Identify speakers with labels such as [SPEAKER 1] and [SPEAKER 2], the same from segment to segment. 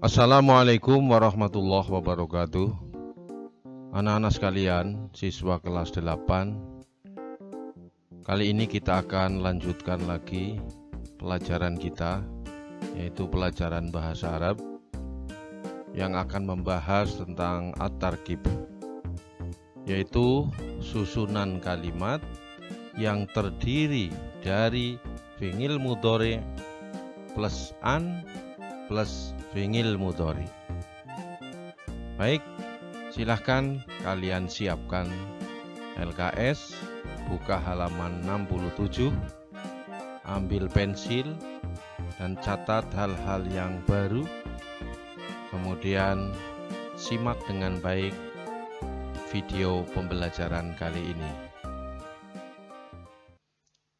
[SPEAKER 1] Assalamualaikum warahmatullahi wabarakatuh. Anak-anak sekalian, siswa kelas 8. Kali ini kita akan lanjutkan lagi pelajaran kita, yaitu pelajaran bahasa Arab yang akan membahas tentang at-tarkib, yaitu susunan kalimat yang terdiri dari fi'il mudhari plus an plus fi'il mudhari. Baik, silahkan kalian siapkan LKS, buka halaman 67, ambil pensil dan catat hal-hal yang baru, kemudian simak dengan baik video pembelajaran kali ini.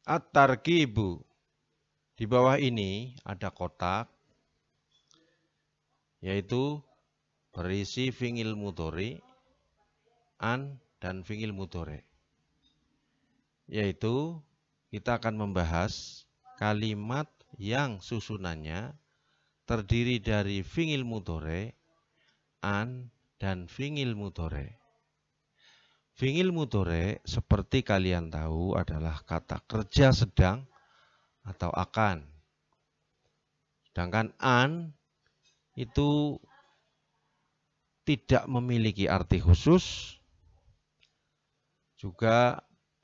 [SPEAKER 1] At-tarkibu. Di bawah ini ada kotak, yaitu berisi fi'il mudhari, an, dan fi'il mudhari. Yaitu kita akan membahas kalimat yang susunannya terdiri dari fi'il mudhari, an, dan fi'il mudhari. Fi'il mudhari seperti kalian tahu adalah kata kerja sedang atau akan. Sedangkan an itu tidak memiliki arti khusus, juga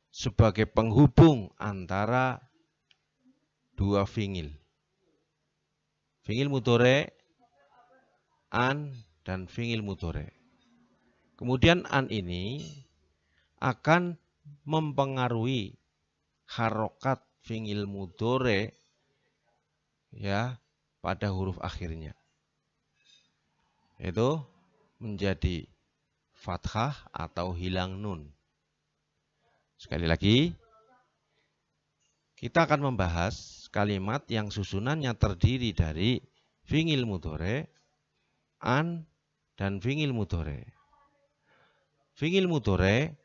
[SPEAKER 1] sebagai penghubung antara dua fi'il. Fi'il mudhari, an, dan fi'il mudhari. Kemudian an ini akan mempengaruhi harokat fi'il mudhari ya pada huruf akhirnya, yaitu menjadi fathah atau hilang nun. Sekali lagi, kita akan membahas kalimat yang susunannya terdiri dari fi'il mudhari, an, dan fi'il mudhari. Fi'il mudhari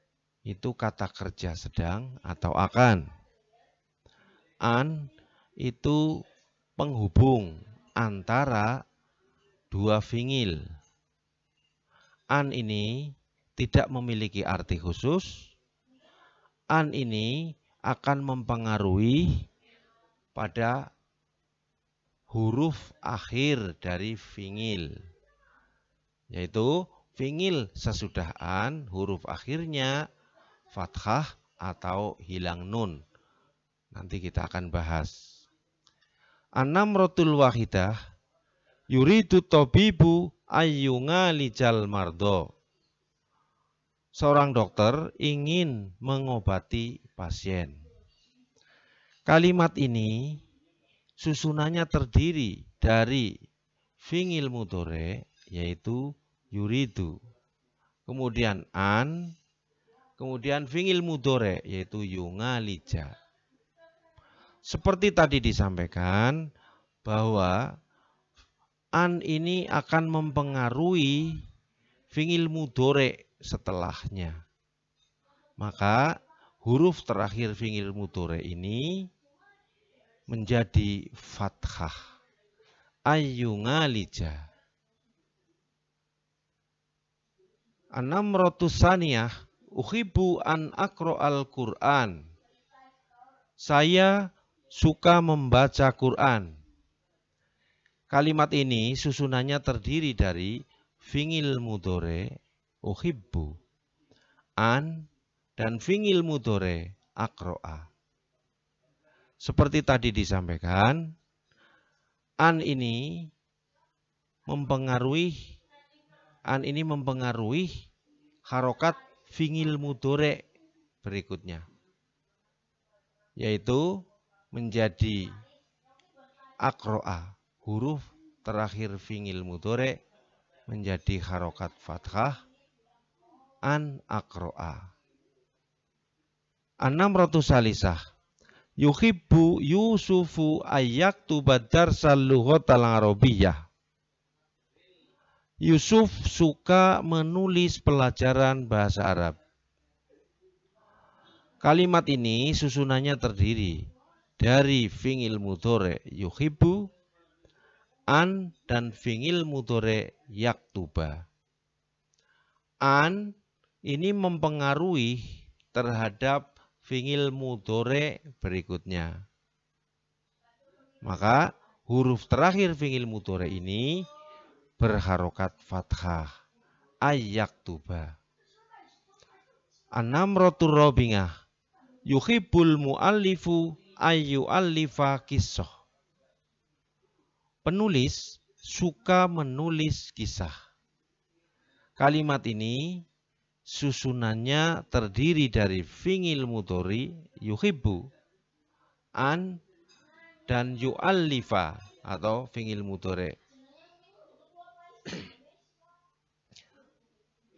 [SPEAKER 1] itu kata kerja sedang atau akan. An itu penghubung antara dua fi'il. An ini tidak memiliki arti khusus. An ini akan mempengaruhi pada huruf akhir dari fi'il, yaitu fi'il sesudah an huruf akhirnya fathah atau hilang nun. Nanti kita akan bahas. An-namratul wahidah yuridu tabibu ayyungalijal mardo. Seorang dokter ingin mengobati pasien. Kalimat ini susunannya terdiri dari fi'il mudhari, yaitu yuridu, kemudian an, kemudian fi'il mudhari, yaitu yungalija. Seperti tadi disampaikan bahwa an ini akan mempengaruhi fi'il mudhari setelahnya. Maka huruf terakhir fi'il mudhari ini menjadi fathah. Ayyungalija. An-namratus saniyah uhibbu an aqra'al Qur'an. Saya suka membaca Quran. Kalimat ini susunannya terdiri dari fi'il mudhari uhibbu, an, dan fi'il mudhari aqra'a. Seperti tadi disampaikan, an ini mempengaruhi harokat fi'il mudhari berikutnya, yaitu menjadi aqra'a. Huruf terakhir fi'il mudhari menjadi harokat fathah, an aqra'a. An-namratus salisah yuhibbu Yusufu ayyaktuba darsal lughatal arabiyyah. Yusuf suka menulis pelajaran bahasa Arab. Kalimat ini susunannya terdiri dari fi'il mudhari yuhibbu, An dan fi'il mudhari yaktuba. An ini mempengaruhi terhadap fi'il mudhari berikutnya. Maka huruf terakhir fi'il mudhari ini berharokat fathah. Ayyaktuba. An-namratur rabingah. Yuhibbul mu'allifu ayyu'allifa kisah. Penulis suka menulis kisah. Kalimat ini susunannya terdiri dari fi'il mudhari yuhibbu, an, dan yu'allifa atau fi'il mudhari.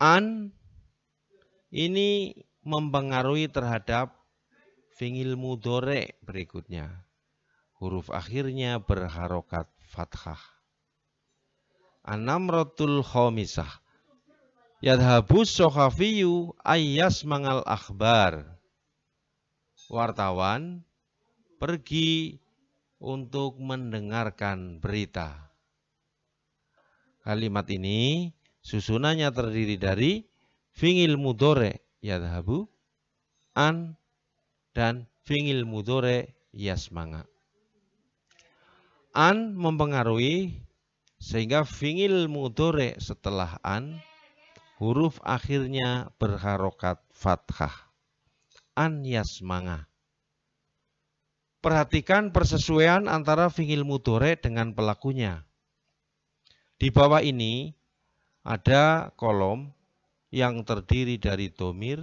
[SPEAKER 1] An ini mempengaruhi terhadap fi'il mudhari berikutnya. Huruf akhirnya berharokat fathah. An-namratul khamisah. Yadhabus sohafiyu ayyas mangal akhbar. Wartawan pergi untuk mendengarkan berita. Kalimat ini susunannya terdiri dari fi'il mudhari yadhabu, an, dan fi'il mudhari yasmanga. An mempengaruhi sehingga fi'il mudhari setelah an huruf akhirnya berharokat fathah. An yasmanga. Perhatikan persesuaian antara fi'il mudhari dengan pelakunya. Di bawah ini ada kolom yang terdiri dari dhamir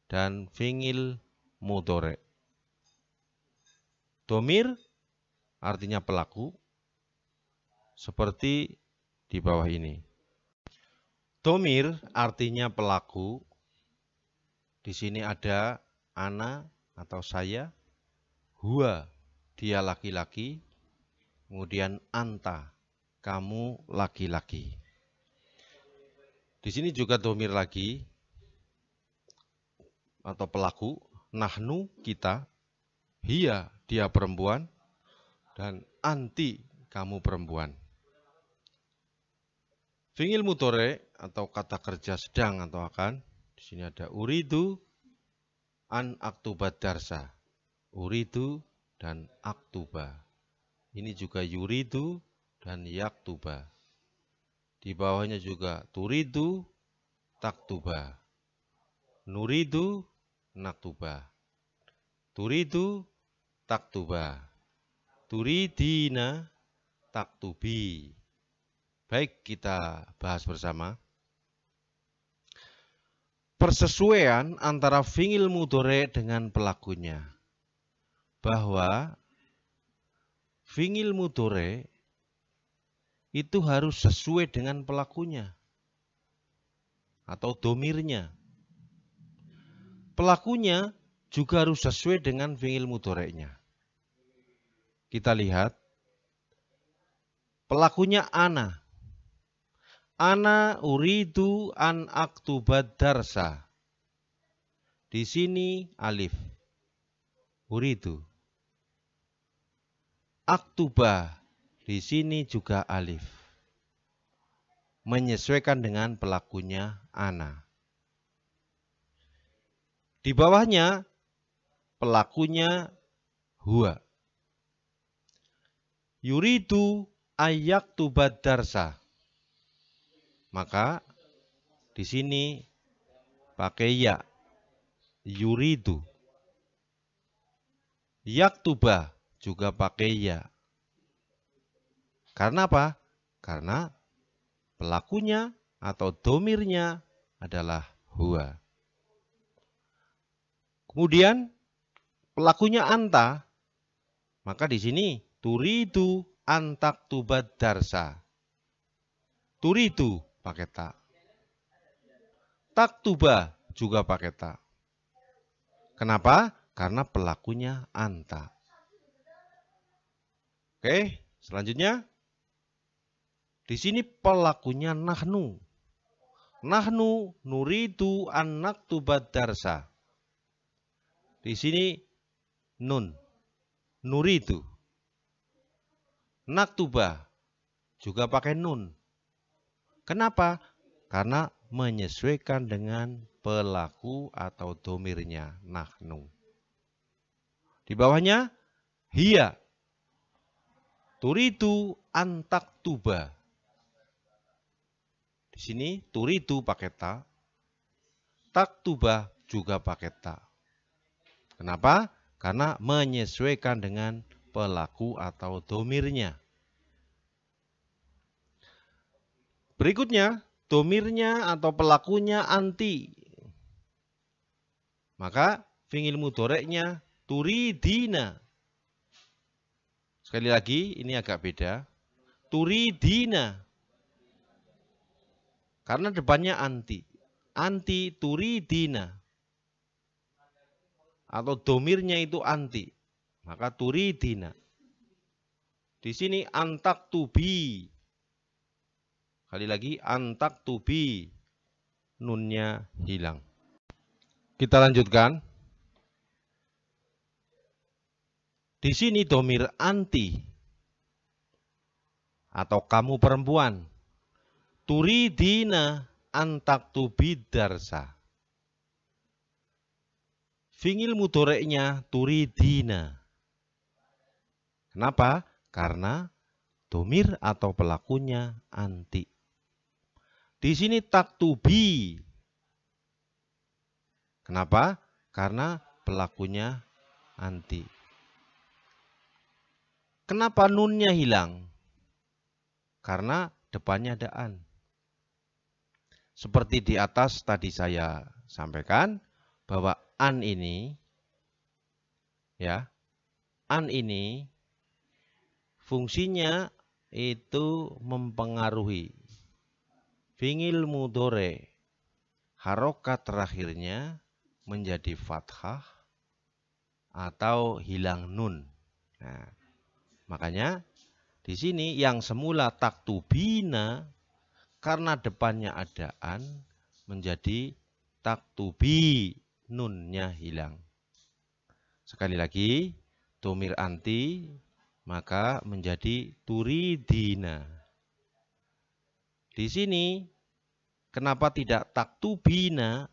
[SPEAKER 1] dan fi'il mudhari. Dhamir artinya pelaku, seperti di bawah ini. Dhamir artinya pelaku. Di sini ada ana atau saya, huwa dia laki-laki, kemudian anta kamu laki-laki. Di sini juga dhamir lagi atau pelaku, nahnu kita, hiya dia perempuan, dan anti kamu perempuan. Fi'il mudhari atau kata kerja sedang atau akan. Di sini ada uridu an aktuba darsa. Uridu dan aktuba. Ini juga yuridu dan yaktuba. Di bawahnya juga turidu taktuba. Nuridu naktuba. Turidu taktuba. Turidina taktubi. Baik, kita bahas bersama. Persesuaian antara fi'il mudhari dengan pelakunya. Bahwa fi'il mudhari itu harus sesuai dengan pelakunya atau dhamirnya. Pelakunya juga harus sesuai dengan fi'il mudhari'nya. Kita lihat pelakunya ana. Ana uridu an aktuba darsa. Di sini alif. Uridu. Aktuba. Di sini juga alif. Menyesuaikan dengan pelakunya ana. Di bawahnya pelakunya huwa. Yuridu ayyaktuba darsa. Maka di sini pakai ya. Yuridu. Yaktuba juga pakai ya. Karena apa? Karena pelakunya atau dhamirnya adalah huwa. Kemudian pelakunya anta. Maka di sini turidu antaktuba darsa. Turidu pakai ta. Taktuba juga pakai ta. Kenapa? Karena pelakunya anta. Oke, selanjutnya. Di sini pelakunya nahnu. Nahnu nuridu an naktuba darsa. Di sini nun. Nuridu. Naktuba. juga pakai nun. Kenapa? Karena menyesuaikan dengan pelaku atau domirnya nahnu. Di bawahnya hiya. Turidu antaktuba. Di sini turidu pakai ta. Taktuba juga pakai ta. Kenapa? Karena menyesuaikan dengan pelaku atau domirnya. Berikutnya, domirnya atau pelakunya anti. Maka fi'il mudhoreknya turidina. Sekali lagi, ini agak beda. Turidina. Karena depannya anti. Anti turidina. Atau domirnya itu anti. Maka turidina. Di sini antak tubi. Kali lagi antak tubi. Nunnya hilang. Kita lanjutkan. Di sini domir anti. Atau kamu perempuan. Turidina antak tubi darsa. Fi'il mudhoreknya turidina. Kenapa? Karena domir atau pelakunya anti. Di sini taktubi. Kenapa? Karena pelakunya anti. Kenapa nunnya hilang? Karena depannya ada an. Seperti di atas tadi saya sampaikan bahwa an ini, ya, an ini fungsinya itu mempengaruhi fi'il mudhore, harokat terakhirnya menjadi fathah atau hilang nun. Nah, makanya di sini yang semula taktubina karena depannya ada an menjadi taktubi, nunnya hilang. Sekali lagi, domir anti maka menjadi turidina. Di sini kenapa tidak taktubina?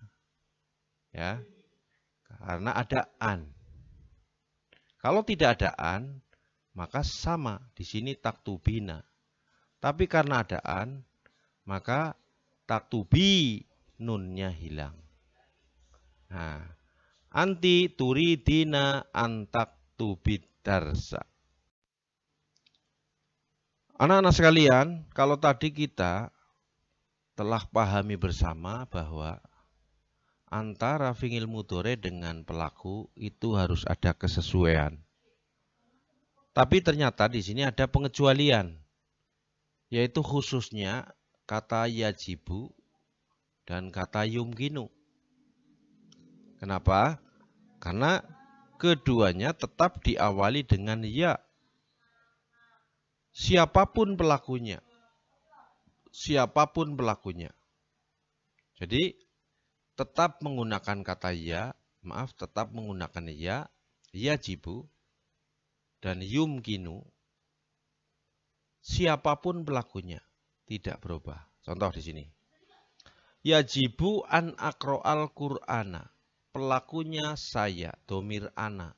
[SPEAKER 1] Ya, karena ada an. Kalau tidak ada an, maka sama di sini taktubina. Tapi karena ada an, maka taktubi nunnya hilang. Nah, anti turidina antaktubid darsa. Anak-anak sekalian, kalau tadi kita telah pahami bersama bahwa antara fi'il mudhore dengan pelaku itu harus ada kesesuaian. Tapi ternyata di sini ada pengecualian, yaitu khususnya kata yajibu dan kata yumkinu. Kenapa? Karena keduanya tetap diawali dengan ya. Siapapun pelakunya. Siapapun pelakunya. Jadi tetap menggunakan kata ya, tetap menggunakan ya, yajibu dan yumkinu. Siapapun pelakunya tidak berubah. Contoh di sini. Yajibu an akro'al Qur'ana. Pelakunya saya, domir ana.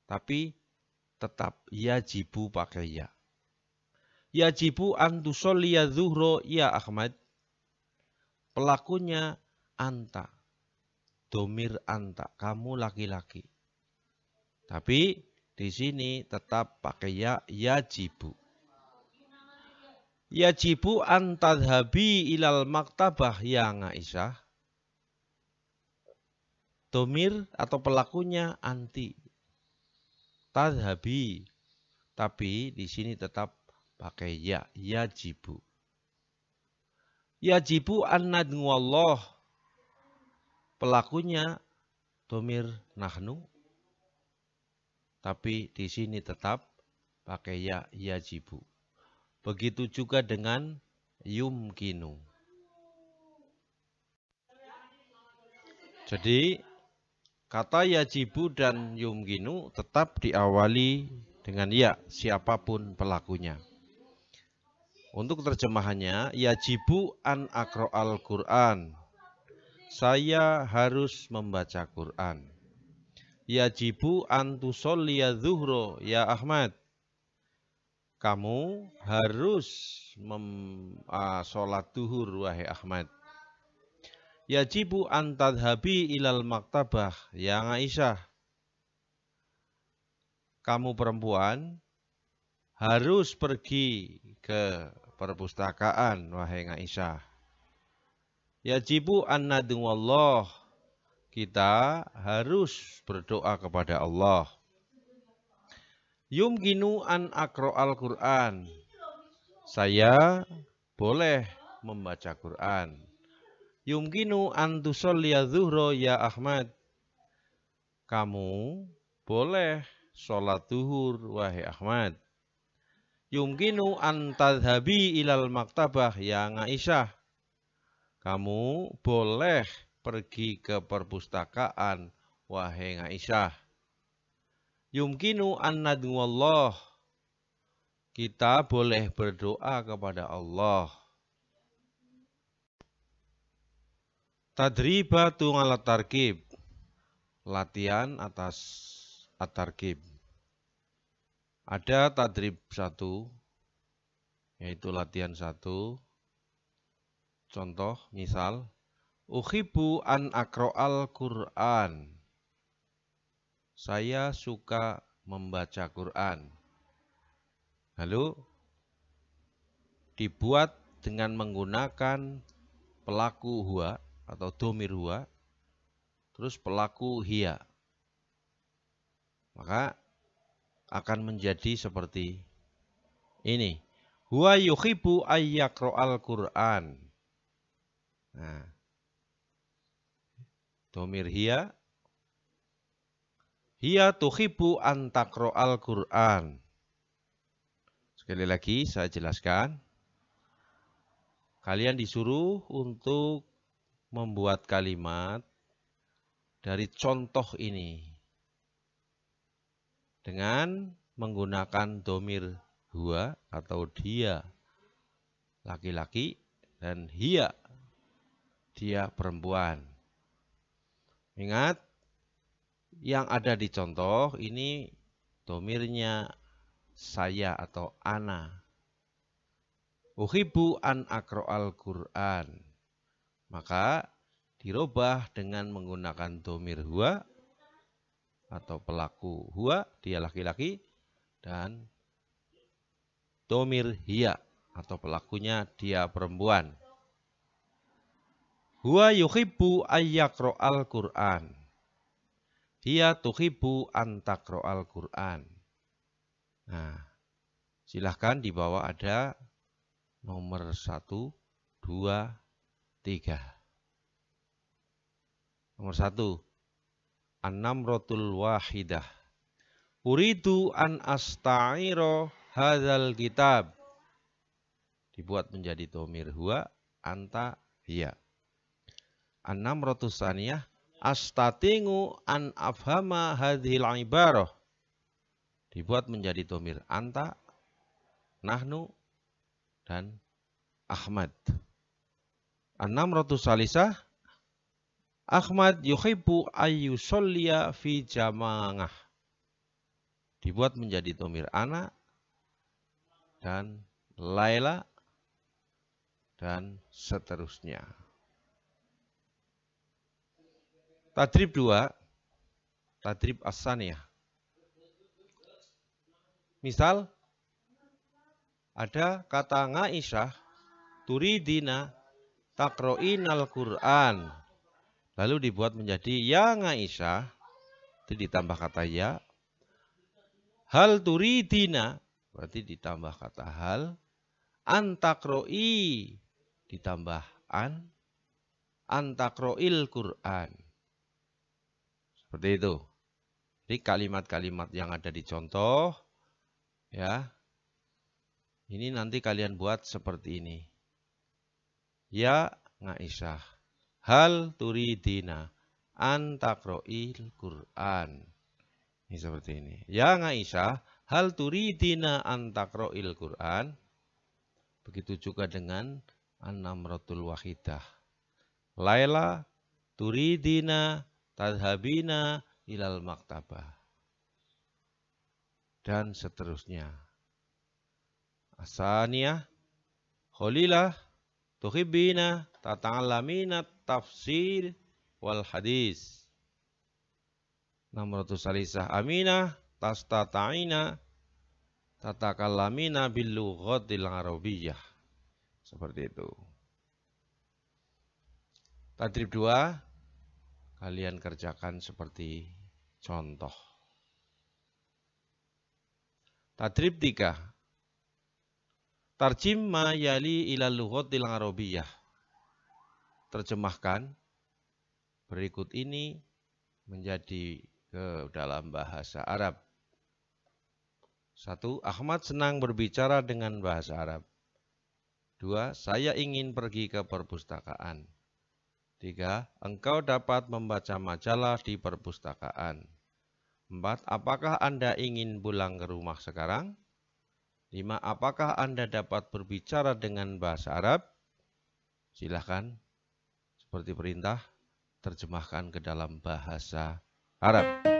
[SPEAKER 1] Tapi tetap yajibu pakai ya. Yajibu an tusolliya zuhro ya Ahmad. Pelakunya anta. Domir anta. Kamu laki-laki. Tapi di sini tetap pakai ya yajibu. Yajibu an tadhabi ilal maktabah ya Aisyah. Domir atau pelakunya anti. Tadhabi. Tapi di sini tetap pakai ya, yajibu. Yajibu an nadnguallah. Pelakunya domir nahnu. Tapi di sini tetap pakai ya, yajibu. Begitu juga dengan yumkinu. Jadi kata yajibu dan yumkinu tetap diawali dengan ya, siapapun pelakunya. Untuk terjemahannya, yajibu an aqra'al Qur'an. Saya harus membaca Quran. Yajibu an tusolliya zuhro ya Ahmad. Kamu harus sholat duhur wahai Ahmad. Yajibu an tadhabi ilal maktabah ya Aisyah. Kamu perempuan harus pergi ke perpustakaan wahai Aisyah. Yajibu an nad'uallah. Kita harus berdoa kepada Allah. Yumkinu an aqra'al Qur'an. Saya boleh membaca Quran. Yumkinu an tusolliya zuhro ya Ahmad. Kamu boleh sholat duhur wahai Ahmad. Yumkinu an tadhabi ilal maktabah ya Aisyah. Kamu boleh pergi ke perpustakaan wahai Aisyah. Yumkinu an nad'uallah. Kita boleh berdoa kepada Allah. Tadribatu ala tarkib. Latihan atas at-tarkib. Ada tadrib 1, yaitu latihan 1. Contoh, misal, uhibbu an aqra'al Qur'an. Saya suka membaca Quran. Lalu dibuat dengan menggunakan pelaku huwa atau domir huwa, terus pelaku hiya. Maka akan menjadi seperti ini. Huwa yuhibbu ayyaqra'al Qur'an. Nah, domir hiya. Hiya tuhibbu an taqra'al Qur'an. Sekali lagi saya jelaskan. Kalian disuruh untuk membuat kalimat dari contoh ini dengan menggunakan domir huwa atau dia laki-laki dan hiya dia perempuan. Ingat, yang ada di contoh ini domirnya saya atau ana. Uhibbu an aqra'al Qur'an. Maka dirubah dengan menggunakan domir huwa atau pelaku huwa, dia laki-laki, dan domir hiya atau pelakunya dia perempuan. Huwa yuhibbu ayyaqra'al Qur'an. Hiya tuhibbu an taqra'al Qur'an. Nah, silahkan di bawah ada nomor 1, 2, 3. Nomor 1. An-namratul wahidah. Uridu an asta'iro hadzal kitab. Dibuat menjadi domir huwa, anta, hiya. An-namratus tsaniyah. Astatingu an afhama hadhil ibarah. Dibuat menjadi domir anta, nahnu, dan Ahmad. An-namratus salisah. Ahmad yuhibbu ayyusolliya fi jama'ah. Dibuat menjadi domir ana dan Laila dan seterusnya. Tadrib 2. Tadrib as-saniyah. Misal, ada kata Aisyah, turidina taqra'inal Qur'an. Lalu dibuat menjadi ya Aisyah, itu ditambah kata ya. Hal turidina, berarti ditambah kata hal. An taqra'i, ditambah an. An taqra'il Qur'an. Seperti itu. Jadi kalimat-kalimat yang ada di contoh, ya, ini nanti kalian buat seperti ini. Ya Aisyah, hal turidina an taqra'il Qur'an. Ini seperti ini. Ya Aisyah, hal turidina an taqra'il Qur'an. Begitu juga dengan an-namratul wahidah. Laila turidina tadhabina ilal maktabah. Dan seterusnya. Asaniyah kholilah tuhibbina tata'allamina tafsir wal hadis. Namratus salisah aminah tastata'ina tatakallamina bil lughatil arabiyyah. Seperti itu. Tadrib 2, kalian kerjakan seperti contoh. Tadrib 3, tarjim ma yali ila lughatil arabiyyah. Terjemahkan berikut ini menjadi ke dalam bahasa Arab. 1. Ahmad senang berbicara dengan bahasa Arab. 2. Saya ingin pergi ke perpustakaan. 3. Engkau dapat membaca majalah di perpustakaan. 4. Apakah Anda ingin pulang ke rumah sekarang? 5. Apakah Anda dapat berbicara dengan bahasa Arab? Silahkan, seperti perintah, terjemahkan ke dalam bahasa Arab.